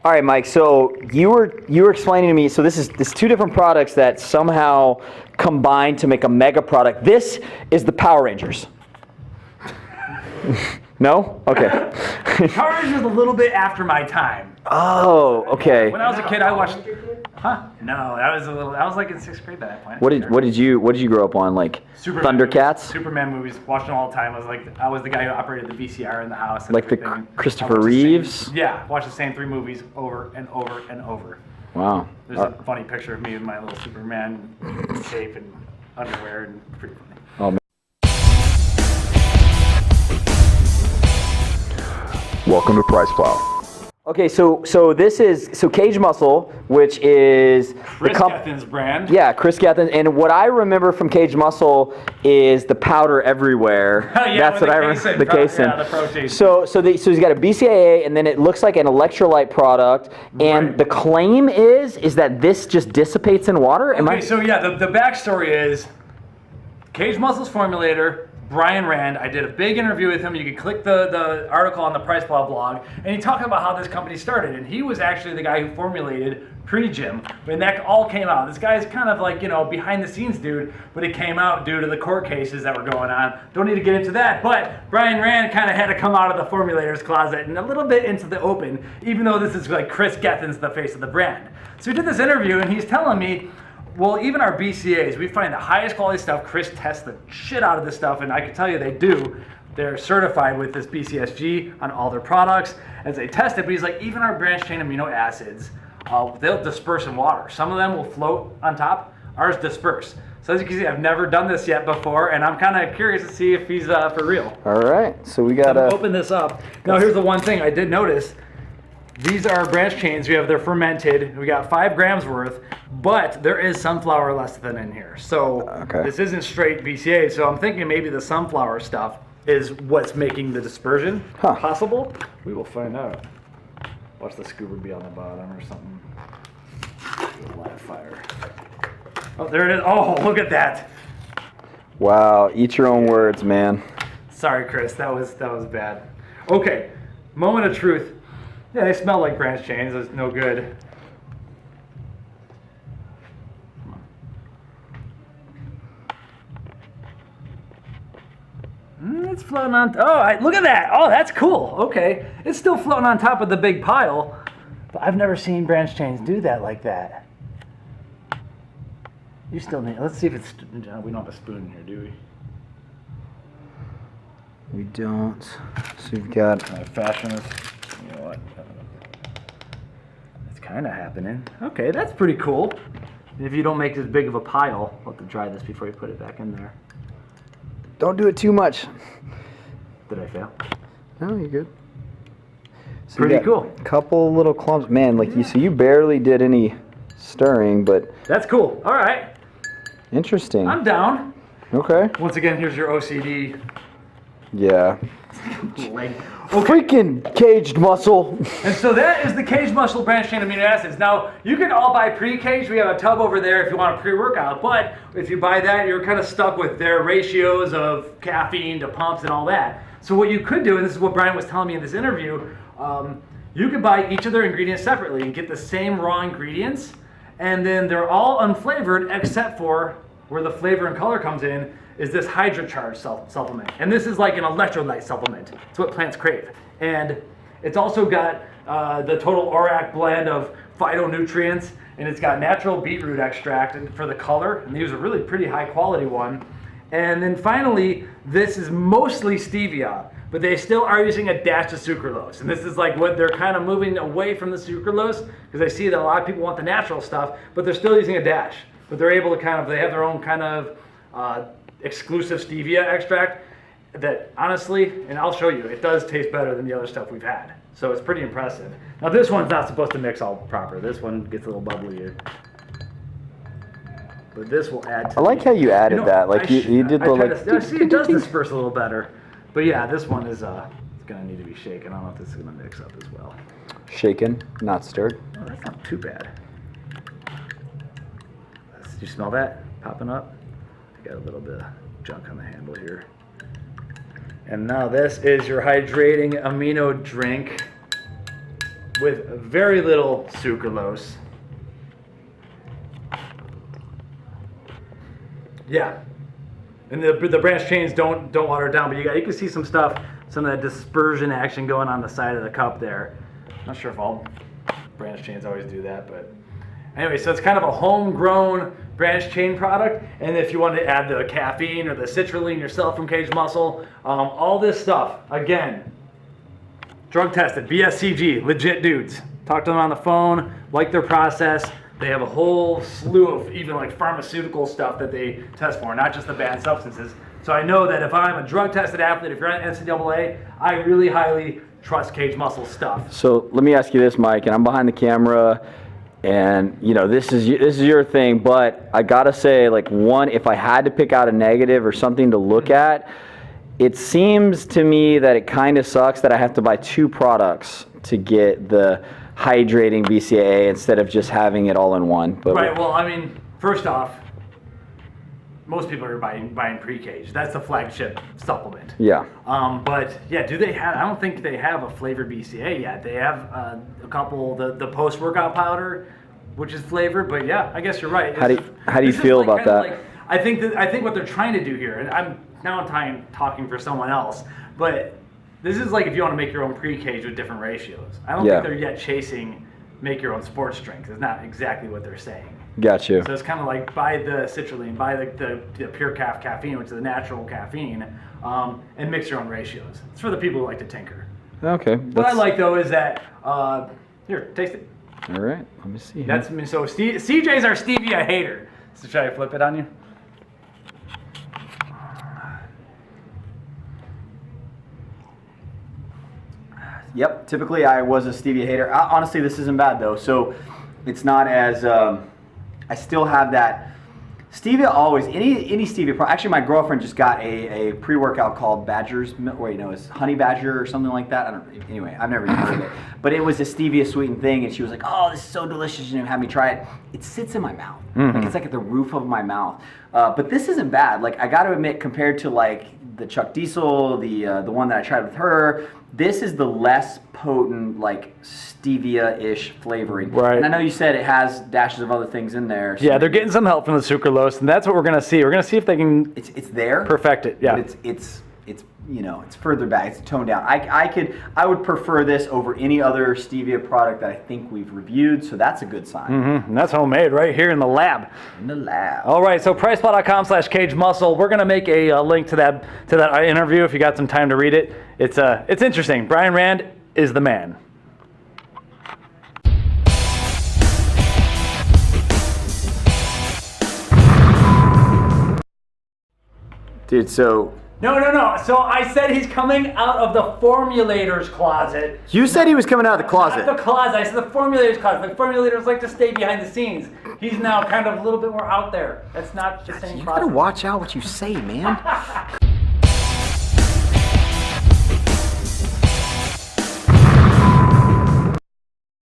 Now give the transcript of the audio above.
All right, Mike. So you were explaining to me. So this 2 different products that somehow combine to make a mega product. This is the Power Rangers. No? Okay. Power Rangers was a little bit after my time. Oh, okay. When I was a kid, I watched. Huh? No, I was like in 6th grade at that point. What did you grow up on? Like Superman Thundercats? Movies, Superman movies, watched them all the time. I was the guy who operated the VCR in the house. And like the everything. Christopher Reeves? Watched the same 3 movies over and over and over. Wow. There's a funny picture of me with my little Superman cape and underwear, and pretty funny. Oh man. Welcome to PricePlow. Okay, so this is Kaged Muscle, which is Chris Gethin's brand. Yeah, Chris Gethin. And what I remember from Kaged Muscle is the powder everywhere. That's what I remember. The casein. Yeah, the protein. So he's got a BCAA, and then it looks like an electrolyte product. And Right. the claim is that this just dissipates in water. So the backstory is Kaged Muscle's formulator, Brian Rand. I did a big interview with him. You can click the article on the PricePlow blog, and he talked about how this company started. And he was actually the guy who formulated pre-gym when that all came out. This guy's kind of like, behind the scenes dude, but it came out due to the court cases that were going on. Don't need to get into that, but Brian Rand kind of had to come out of the formulator's closet and a little bit into the open, even though this is like Chris Gethin's the face of the brand. So we did this interview, and he's telling me, well, even our BCAAs, we find the highest quality stuff. Chris tests the shit out of this stuff, and I can tell you they do. They're certified with this BCSG on all their products as they test it. But he's like, even our branched chain amino acids, they'll disperse in water. Some of them will float on top. Ours disperse. So as you can see, I've never done this yet before, and I'm kind of curious to see if he's for real. All right, so we got to open this up. Now, here's the one thing I did notice. These are branch chains. They're fermented. We got 5 grams worth, but there is sunflower lecithin in here. So This isn't straight BCA. So I'm thinking maybe the sunflower stuff is what's making the dispersion possible. We will find out. Watch the scuba be on the bottom or something. A live fire. Oh, there it is. Oh, look at that. Wow, eat your own words, man. Sorry, Chris. That was bad. Okay, moment of truth. Yeah, they smell like branch chains. It's no good. It's floating on. Look at that. Oh, that's cool. Okay, it's still floating on top of the big pile, but I've never seen branch chains do that like that. You still need. Let's see if it's. We don't have a spoon here, do we? We don't. So we've got. Fashion is. You know what? It's kind of happening. Okay, that's pretty cool. If you don't make as big of a pile, I'll have to dry this before you put it back in there. Don't do it too much. Did I fail? No, you're good. So pretty cool. A couple little clumps, man. Like you barely did any stirring, but that's cool. All right. Interesting. I'm down. Okay. Once again, here's your OCD. Yeah. Leg. Freaking Kaged Muscle. And so that is the Kaged Muscle branched chain amino acids. Now, you can all buy pre-caged. We have a tub over there if you want a pre-workout. But if you buy that, you're kind of stuck with their ratios of caffeine to pumps and all that. So what you could do, and this is what Brian was telling me in this interview, you could buy each of their ingredients separately and get the same raw ingredients. And then they're all unflavored except for where the flavor and color comes in is this Hydra-Charge supplement. And this is like an electrolyte supplement. It's what plants crave. And it's also got the total ORAC blend of phytonutrients, and it's got natural beetroot extract for the color, and they use a really pretty high quality one. And then finally, this is mostly stevia, but they still are using a dash of sucralose. And this is like what they're kind of moving away from the sucralose, because I see that a lot of people want the natural stuff, but they're still using a dash. But they're able to they have their own kind of exclusive stevia extract that honestly, and I'll show you, it does taste better than the other stuff we've had. So it's pretty impressive. Now this one's not supposed to mix all proper. This one gets a little bubblier. But this will add to I like how you added that. Like you did the like. See, it does disperse a little better. But yeah, this one is it's gonna need to be shaken. I don't know if this is gonna mix up as well. Shaken, not stirred. Oh, that's not too bad. Did you smell that popping up? I got a little bit of junk on the handle here. And now this is your hydrating amino drink. with very little sucralose. Yeah, and the branch chains don't water it down, but you can see some stuff, some of that dispersion action going on the side of the cup there. Not sure if all branch chains always do that, but anyway, so it's kind of a homegrown branch chain product. And if you want to add the caffeine or the citrulline yourself from Kaged Muscle, all this stuff, again, drug tested, BSCG, legit dudes. Talk to them on the phone, like their process. They have a whole slew of even like pharmaceutical stuff that they test for, not just the banned substances. So I know that if I'm a drug tested athlete, if you're at NCAA, I really highly trust Kaged Muscle stuff. So let me ask you this, Mike, and I'm behind the camera, and you know this is your thing, but I gotta say, like, one, if I had to pick out a negative or something to look at, it seems to me that it kind of sucks that I have to buy 2 products to get the hydrating BCAA instead of just having it all in one. But right. Well, I mean, first off, most people are buying pre-caged. That's the flagship supplement. Yeah. But yeah, do they have? I don't think they have a flavored BCAA yet. They have a couple, the post-workout powder, which is flavored. But yeah, I guess you're right. How do you feel about that? Like, I think what they're trying to do here, and I'm talking for someone else, but this is like if you want to make your own pre-cage with different ratios. I don't think they're yet chasing make your own sports drinks. It's not exactly what they're saying. Got you. So it's kind of like buy the citrulline, buy the pure caffeine, which is the natural caffeine, and mix your own ratios. It's for the people who like to tinker. Okay. What I like though is that here, taste it. All right. Let me see. That's me. So CJ's our stevia hater. So should I flip it on you? Yep, typically I was a stevia hater. Honestly, this isn't bad though. So it's not as, I still have that. Stevia always, any stevia product. Actually, my girlfriend just got a pre-workout called it's Honey Badger or something like that. Anyway, I've never even heard of it. But it was a stevia sweetened thing, and she was like, oh, this is so delicious, and have me try it. It sits in my mouth. Mm-hmm. Mm-hmm. Like it's like at the roof of my mouth. But this isn't bad. Like I gotta admit, compared to like the Chuck Diesel, the one that I tried with her, this is the less potent, like stevia-ish flavoring. Right. And I know you said it has dashes of other things in there. So yeah, they're getting some help from the sucralose, and that's what we're gonna see. We're gonna see if they can. It's there. Perfect it. Yeah. But it's it's further back. It's toned down. I would prefer this over any other stevia product that I think we've reviewed. So that's a good sign. Mm-hmm. And that's homemade right here in the lab. In the lab. All right, so PricePlow.com/Kaged Muscle. We're gonna make a link to that interview if you got some time to read it. It's interesting. Brian Rand is the man. Dude, so No. So I said he's coming out of the formulator's closet. you said he was coming out of the closet. Not the closet. I said the formulator's closet. The formulators like to stay behind the scenes. He's now kind of a little bit more out there. That's not the same You closet. gotta watch out what you say, man.